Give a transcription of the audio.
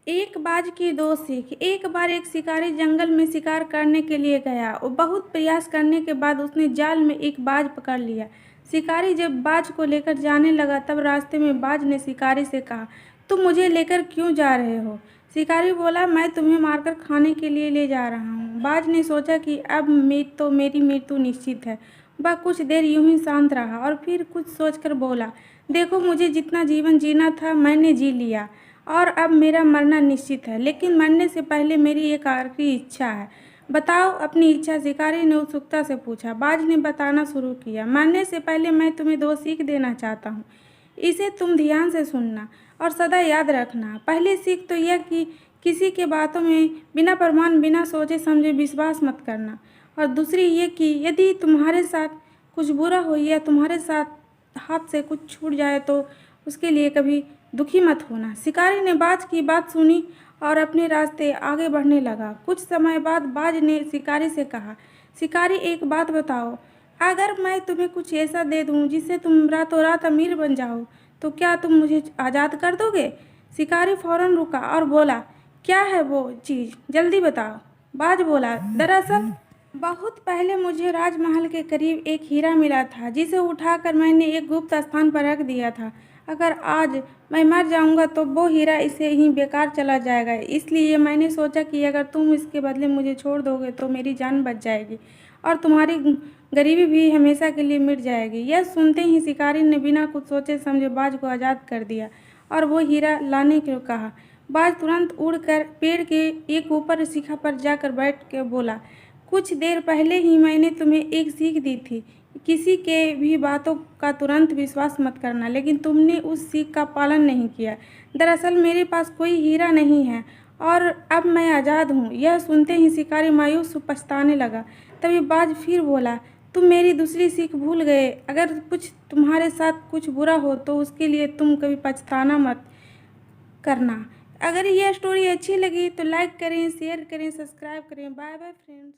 एक बाज की दो सीख। एक बार एक शिकारी जंगल में शिकार करने के लिए गया। वो बहुत प्रयास करने के बाद उसने जाल में एक बाज पकड़ लिया। शिकारी जब बाज को लेकर जाने लगा तब रास्ते में बाज ने शिकारी से कहा, तुम मुझे लेकर क्यों जा रहे हो? शिकारी बोला, मैं तुम्हें मारकर खाने के लिए ले जा रहा हूँ। बाज ने सोचा कि अब मेरी मृत्यु निश्चित है। वह कुछ देर यूं ही शांत रहा और फिर कुछ सोचकर बोला, देखो, मुझे जितना जीवन जीना था मैंने जी लिया और अब मेरा मरना निश्चित है, लेकिन मरने से पहले मेरी एक आखिरी इच्छा है। बताओ अपनी इच्छा, शिकारी ने उत्सुकता से पूछा। बाज ने बताना शुरू किया, मरने से पहले मैं तुम्हें दो सीख देना चाहता हूँ। इसे तुम ध्यान से सुनना और सदा याद रखना। पहली सीख तो यह कि किसी के बातों में बिना प्रमाण, बिना सोचे समझे विश्वास मत करना। और दूसरी ये कि यदि तुम्हारे साथ कुछ बुरा हो या तुम्हारे साथ हाथ से कुछ छूट जाए तो उसके लिए कभी दुखी मत होना। शिकारी ने बाज की बात सुनी और अपने रास्ते आगे बढ़ने लगा। कुछ समय बाद बाज ने शिकारी से कहा, शिकारी, एक बात बताओ, अगर मैं तुम्हें कुछ ऐसा दे दूं जिससे तुम रातों रात अमीर बन जाओ तो क्या तुम मुझे आज़ाद कर दोगे? शिकारी फौरन रुका और बोला, क्या है वो चीज़, जल्दी बताओ। बाज बोला, दरअसल बहुत पहले मुझे राजमहल के करीब एक हीरा मिला था जिसे उठाकर मैंने एक गुप्त स्थान पर रख दिया था। अगर आज मैं मर जाऊंगा तो वो हीरा इसे ही बेकार चला जाएगा, इसलिए मैंने सोचा कि अगर तुम इसके बदले मुझे छोड़ दोगे तो मेरी जान बच जाएगी और तुम्हारी गरीबी भी हमेशा के लिए मिट जाएगी। यह सुनते ही शिकारी ने बिना कुछ सोचे समझे बाज को आज़ाद कर दिया और वो हीरा लाने को कहा। बाज तुरंत उड़कर पेड़ के एक ऊपर शिखा पर जाकर बैठ के बोला, कुछ देर पहले ही मैंने तुम्हें एक सीख दी थी, किसी के भी बातों का तुरंत विश्वास मत करना, लेकिन तुमने उस सीख का पालन नहीं किया। दरअसल मेरे पास कोई हीरा नहीं है और अब मैं आज़ाद हूँ। यह सुनते ही शिकारी मायूस पछताने लगा। तभी बाज फिर बोला, तुम मेरी दूसरी सीख भूल गए। अगर कुछ तुम्हारे साथ कुछ बुरा हो तो उसके लिए तुम कभी पछताना मत करना। अगर यह स्टोरी अच्छी लगी तो लाइक करें, शेयर करें, सब्सक्राइब करें। Bye bye friends.